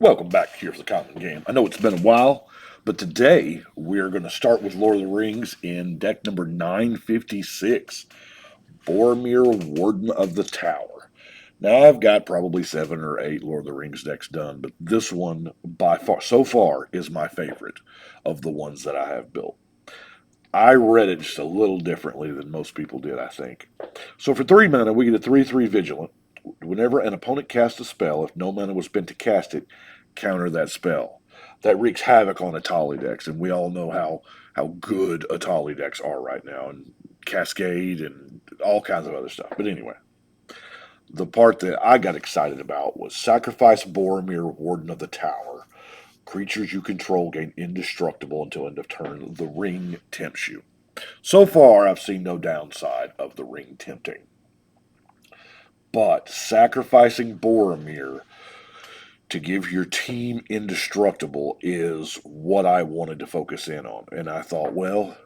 Welcome back here for the Common Game. I know it's been a while, but today we're going to start with Lord of the Rings in deck number 956, Boromir, Warden of the Tower. Now, I've got probably 7 or 8 Lord of the Rings decks done, but this one, by far, so far, is my favorite of the ones that I have built. I read it just a little differently than most people did, I think. So for 3 mana, we get a 3/3 Vigilant. Whenever an opponent casts a spell, if no mana was spent to cast it, counter that spell. That wreaks havoc on Atali decks, and we all know how good Atali decks are right now, and Cascade and all kinds of other stuff. But anyway, the part that I got excited about was Sacrifice Boromir, Warden of the Tower. Creatures you control gain indestructible until end of turn. The ring tempts you. So far, I've seen no downside of the ring tempting. But sacrificing Boromir to give your team indestructible is what I wanted to focus in on. And I thought, well,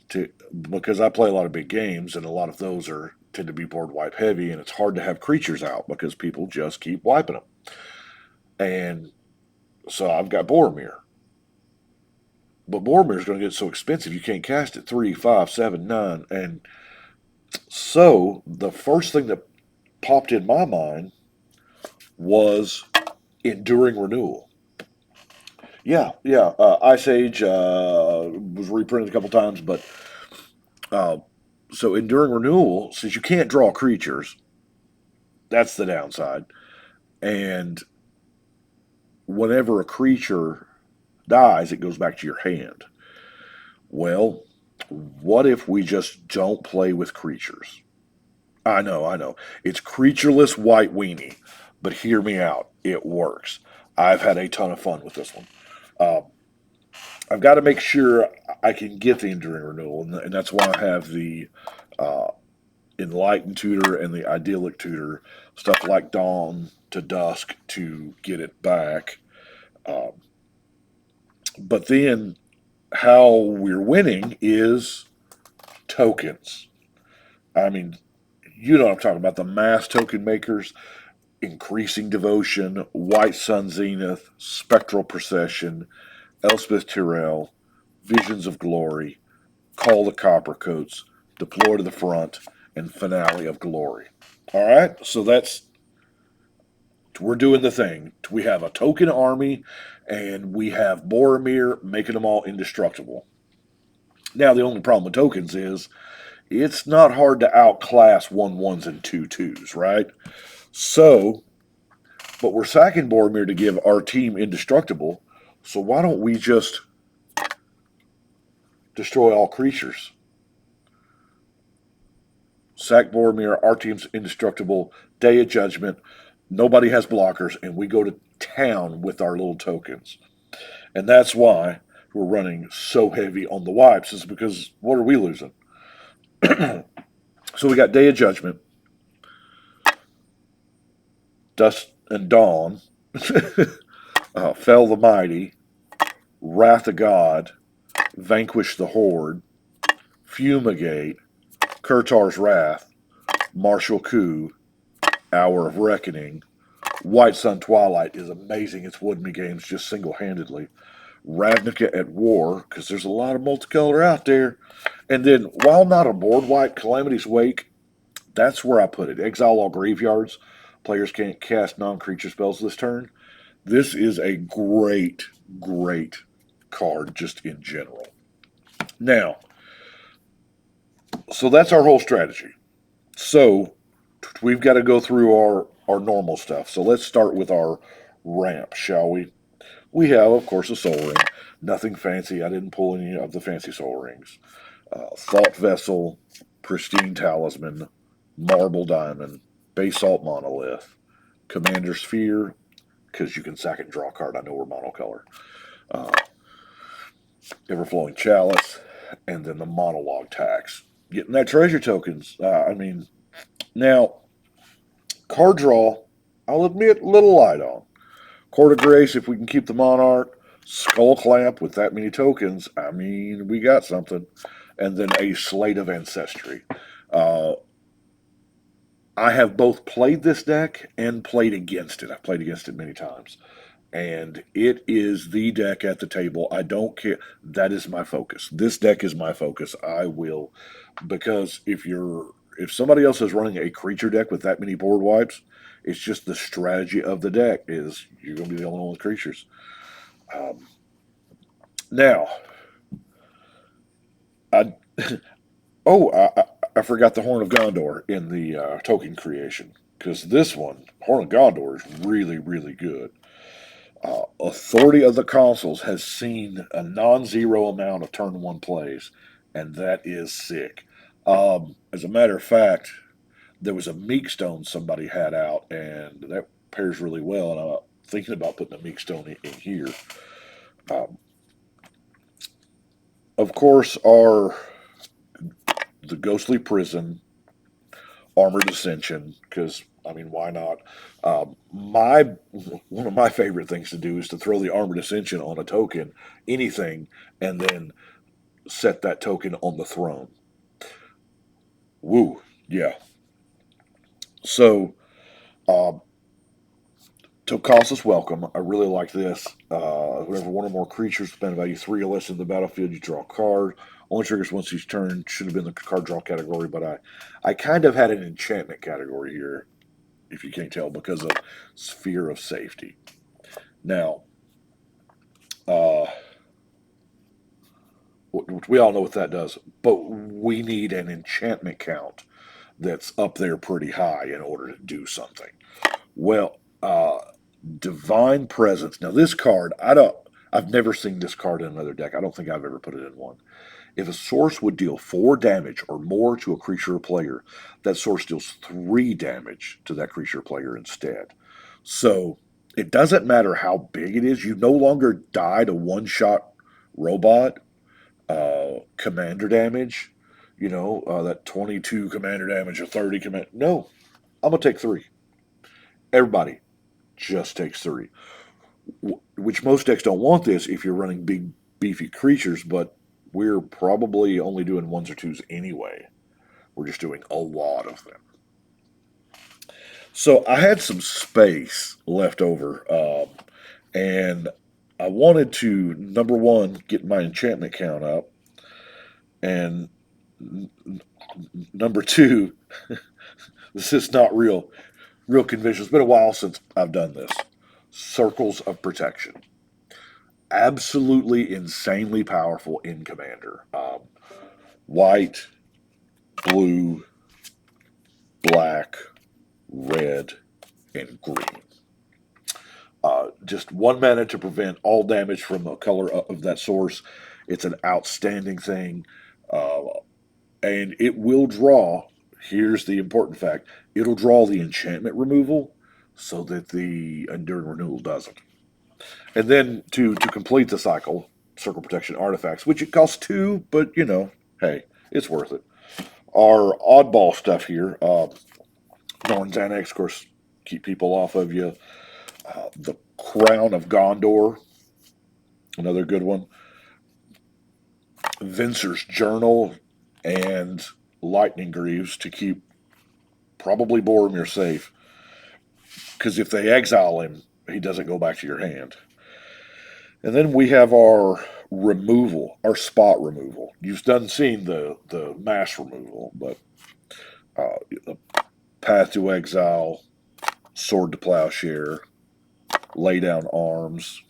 because I play a lot of big games, and a lot of those tend to be board wipe heavy, and it's hard to have creatures out because people just keep wiping them. And so I've got Boromir. But Boromir's going to get so expensive you can't cast it 3, 5, 7, 9. And so the first thing that popped in my mind was Enduring Renewal. Yeah. Ice Age was reprinted a couple times, but so Enduring Renewal, since you can't draw creatures, that's the downside. And whenever a creature dies, it goes back to your hand. Well, what if we just don't play with creatures? I know. It's creatureless white weenie, but hear me out. It works. I've had a ton of fun with this one. I've got to make sure I can get the Enduring Renewal, and that's why I have the Enlightened Tutor and the Idyllic Tutor, stuff like Dawn to Dusk to get it back. But then how we're winning is tokens. I mean, you know what I'm talking about, the mass token makers, Increasing Devotion, White Sun Zenith, Spectral Procession, Elspeth Tyrell, Visions of Glory, Call the Coppercoats, Deploy to the Front, and Finale of Glory. All right, so we're doing the thing. We have a token army, and we have Boromir making them all indestructible. Now, the only problem with tokens is it's not hard to outclass 1/1s and 2/2s, right? So, but we're sacking Boromir to give our team indestructible, so why don't we just destroy all creatures? Sack Boromir, our team's indestructible, Day of Judgment, nobody has blockers, and we go to town with our little tokens. And that's why we're running so heavy on the wipes, is because what are we losing? So we got Day of Judgment, Dusk and Dawn, Fell the Mighty, Wrath of God, Vanquish the Horde, Fumigate, Kurtar's Wrath, Martial Coup, Hour of Reckoning. White Sun Twilight is amazing. It's won me games just single-handedly. Ravnica at War, because there's a lot of multicolor out there. And then, while not a board wipe, Calamity's Wake, that's where I put it. Exile all graveyards. Players can't cast non-creature spells this turn. This is a great card just in general. Now, so that's our whole strategy. So we've got to go through our normal stuff. So let's start with our ramp, shall we? We have, of course, a soul ring. Nothing fancy. I didn't pull any of the fancy soul rings. Thought Vessel, Pristine Talisman, Marble Diamond, Basalt Monolith, Commander Sphere, because you can sack and draw a card. I know we're monocolor. Everflowing Chalice, and then the Monologue Tax. Getting that treasure tokens. Now, card draw, I'll admit, little light on. Court of Grace, if we can keep the Monarch. Skull Clamp with that many tokens, we got something. And then a Slate of Ancestry. I I have both played this deck and played against it. I've played against it many times. And it is the deck at the table. I don't care. That is my focus. This deck is my focus. I will, because if somebody else is running a creature deck with that many board wipes, it's just the strategy of the deck is you're going to be the only one with creatures. Now, I oh I forgot the Horn of Gondor in the token creation because this one Horn of Gondor is really really good. Authority of the Consuls has seen a non-zero amount of turn one plays, and that is sick. As a matter of fact, there was a Meekstone somebody had out, and that pairs really well. And I'm thinking about putting a Meekstone in here. Um, of course, are the Ghostly Prison, Armored Ascension, because I mean, why not? My One of my favorite things to do is to throw the Armored Ascension on a token, anything, and then set that token on the throne. Woo, yeah. So, uh, to cost us welcome, I really like this. Whenever one or more creatures spend value 3 or less in the battlefield, you draw a card. Only triggers once each turn. Should have been the card draw category, but I kind of had an enchantment category here, if you can't tell, because of Sphere of Safety. Now, uh, we all know what that does, but we need an enchantment count that's up there pretty high in order to do something. Well, Divine Presence. Now, this card, I've never seen this card in another deck. I don't think I've ever put it in one. If a source would deal 4 damage or more to a creature or player, that source deals 3 damage to that creature or player instead. So it doesn't matter how big it is. You no longer die to one-shot robot commander damage. That 22 commander damage or 30 command. No, I'm gonna take 3. Everybody just takes 3. Which most decks don't want this if you're running big beefy creatures, but we're probably only doing 1s or 2s anyway. We're just doing a lot of them. So I had some space left over, and I wanted to, number one, get my enchantment count up, and number two, this is not real conventional. It's been a while since I've done this. Circles of Protection. Absolutely insanely powerful in Commander. White, blue, black, red, and green. Just 1 mana to prevent all damage from the color of that source. It's an outstanding thing. Uh, and it will draw. Here's the important fact: it'll draw the enchantment removal, so that the Enduring Renewal doesn't. And then to complete the cycle, Circle Protection artifacts, which it costs 2, but hey, it's worth it. Our oddball stuff here, Norn Xanax, of course, keep people off of you. The Crown of Gondor, another good one. Vincer's Journal and Lightning Greaves to keep probably Boromir safe. Because if they exile him, he doesn't go back to your hand. And then we have our removal, our spot removal. You've done seen the mass removal, but Path to Exile, Sword to Plowshare, Lay Down Arms.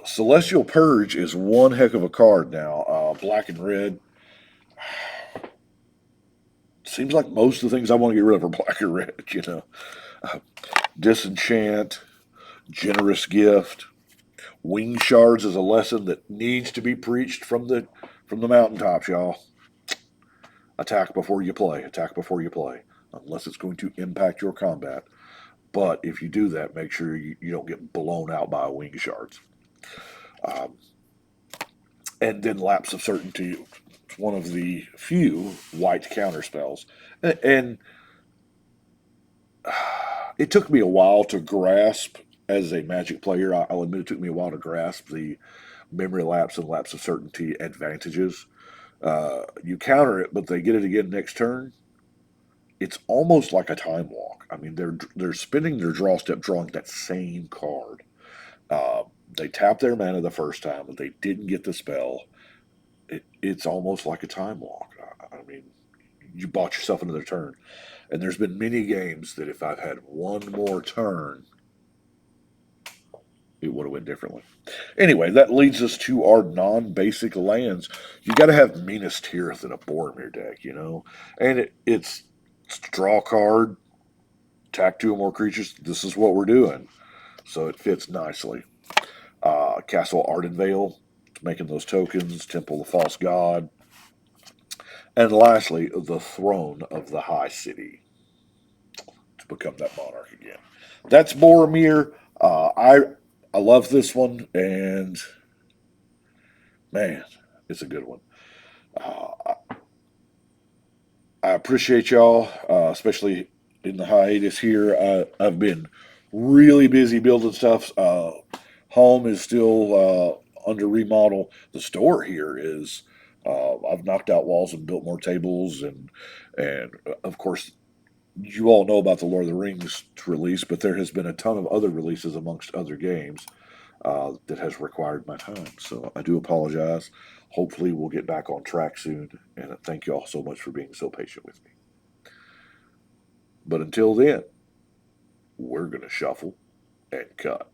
Celestial Purge is one heck of a card now. Black and red. Seems like most of the things I want to get rid of are black and red, Disenchant, Generous Gift. Wing Shards is a lesson that needs to be preached from the mountaintops, y'all. Attack before you play. Attack before you play. Unless it's going to impact your combat. But if you do that, make sure you don't get blown out by Wing Shards. And then Lapse of Certainty. It's one of the few white counter spells. And it took me a while to grasp as a Magic player. I'll admit it took me a while to grasp the Memory Lapse and Lapse of Certainty advantages. You counter it, but they get it again next turn. It's almost like a time walk. I mean, they're spending their draw step drawing that same card. Uh, they tapped their mana the first time, but they didn't get the spell. It's almost like a time walk. I mean, you bought yourself another turn. And there's been many games that if I've had one more turn, it would have went differently. Anyway, that leads us to our non-basic lands. You got to have Minas Tirith in a Boromir deck, you know, and it's draw a card, attack two or more creatures. This is what we're doing, so it fits nicely. Castle Ardenvale, making those tokens. Temple of the False God, and lastly, the Throne of the High City to become that monarch again. That's Boromir. I love this one, and man, it's a good one. Uh, I appreciate y'all, especially in the hiatus here. I've been really busy building stuff. Home is still under remodel. The store here is. I've knocked out walls and built more tables, and of course, you all know about the Lord of the Rings release, but there has been a ton of other releases amongst other games that has required my time. So I do apologize. Hopefully, we'll get back on track soon. And thank you all so much for being so patient with me. But until then, we're going to shuffle and cut.